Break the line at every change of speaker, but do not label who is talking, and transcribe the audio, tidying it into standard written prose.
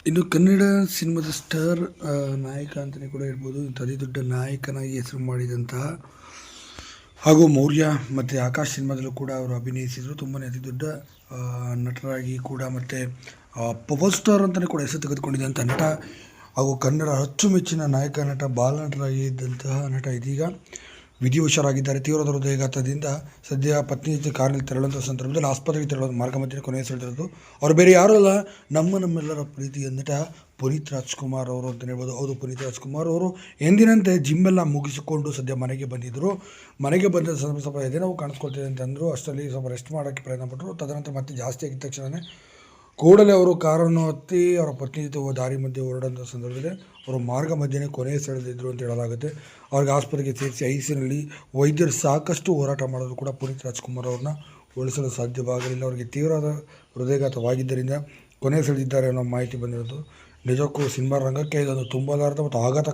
ಇನ್ನು ಕನ್ನಡ ಸಿನಿಮಾದ ಸ್ಟಾರ್ ನಾಯಕ ಅಂತಲೇ ಕೂಡ ಹೇಳ್ಬೋದು. ಅತಿ ದೊಡ್ಡ ನಾಯಕನಾಗಿ ಹೆಸರು ಮಾಡಿದಂತಹ ಹಾಗೂ ಮೌರ್ಯ ಮತ್ತು ಆಕಾಶ್ ಸಿನಿಮಾದಲ್ಲೂ ಕೂಡ ಅವರು ಅಭಿನಯಿಸಿದರು. ತುಂಬಾ ಅತಿ ದೊಡ್ಡ ನಟರಾಗಿ ಕೂಡ ಮತ್ತು ಪವರ್ ಸ್ಟಾರ್ ಅಂತಲೇ ಕೂಡ ಹೆಸರು ತೆಗೆದುಕೊಂಡಿದ್ದಂಥ ನಟ ಹಾಗೂ ಕನ್ನಡ ಅಚ್ಚುಮೆಚ್ಚಿನ ನಾಯಕ ನಟ ಬಾಲನಟರಾಗಿ ಇದ್ದಂತಹ ನಟ ಇದೀಗ ವಿಧಿವಶರಾಗಿದ್ದಾರೆ. ತೀವ್ರವಾದ ಹೃದಯಾಘಾತದಿಂದ ಸದ್ಯ ಪತ್ನಿ ಜೊತೆ ಕಾರಿನಲ್ಲಿ ತೆರಳುವಂಥ ಸಂದರ್ಭದಲ್ಲಿ ಆಸ್ಪತ್ರೆಗೆ ತೆರಳೋದು ಮಾರ್ಗ ಮಧ್ಯೆ ಕೊನೆಯುಸಿರೆಳೆದಿರೋದು. ಅವರು ಬೇರೆ ಯಾರೂ ಅಲ್ಲ, ನಮ್ಮೆಲ್ಲರ ಪ್ರೀತಿಯ ನಟ ಪುನೀತ್ ರಾಜ್ಕುಮಾರ್ ಅವರು ಅಂತ ಹೇಳ್ಬೋದು. ಹೌದು, ಪುನೀತ್ ರಾಜ್ಕುಮಾರ್ ಅವರು ಎಂದಿನಂತೆ ಜಿಮ್ಮೆಲ್ಲ ಮುಗಿಸಿಕೊಂಡು ಸದ್ಯ ಮನೆಗೆ ಬಂದಿದ್ದರು. ಮನೆಗೆ ಬಂದ ಸಂದರ್ಭ ಸ್ವಲ್ಪ ಎದೆನೋವು ಕಾಣಿಸ್ಕೊಳ್ತಿದೆ ಅಂತಂದರು. ಅಷ್ಟರಲ್ಲಿ ಸ್ವಲ್ಪ ರೆಸ್ಟ್ ಮಾಡೋಕ್ಕೆ ಪ್ರಯತ್ನ ಪಟ್ಟರು. ತದನಂತರ ಮತ್ತೆ ಜಾಸ್ತಿ ಆಗಿದ ತಕ್ಷಣವೇ ಕೂಡಲೇ ಅವರು ಕಾರನ್ನು ಹತ್ತಿ ಅವರ ಪತ್ನಿ ಜೊತೆ ದಾರಿ ಮಧ್ಯೆ ಹೊರಡೋಂಥ ಸಂದರ್ಭದಲ್ಲಿ ಅವರು ಮಾರ್ಗ ಮಧ್ಯೆಯೇ ಕೊನೆಯುಸಿರೆಳೆದಿದ್ದರು ಅಂತ ಹೇಳಲಾಗುತ್ತೆ. ಅವ್ರಿಗೆ ಆಸ್ಪತ್ರೆಗೆ ಸೇರಿಸಿ ಐಸಿಯುನಲ್ಲಿ ವೈದ್ಯರು ಸಾಕಷ್ಟು ಹೋರಾಟ ಮಾಡೋದು ಕೂಡ ಪುನೀತ್ ರಾಜ್ಕುಮಾರ್ ಅವ್ರನ್ನ ಉಳಿಸಲು ಸಾಧ್ಯವಾಗಲಿಲ್ಲ. ಅವರಿಗೆ ತೀವ್ರವಾದ ಹೃದಯಾಘಾತವಾಗಿದ್ದರಿಂದ ಕೊನೆಯುಸಿರೆಳೆದಿದ್ದಾರೆ ಅನ್ನೋ ಮಾಹಿತಿ ಬಂದಿರೋದು. ನಿಜಕ್ಕೂ ಸಿನಿಮಾ ರಂಗಕ್ಕೆ ಇದೊಂದು ತುಂಬಲಾರದ ಮತ್ತು ಆಘಾತ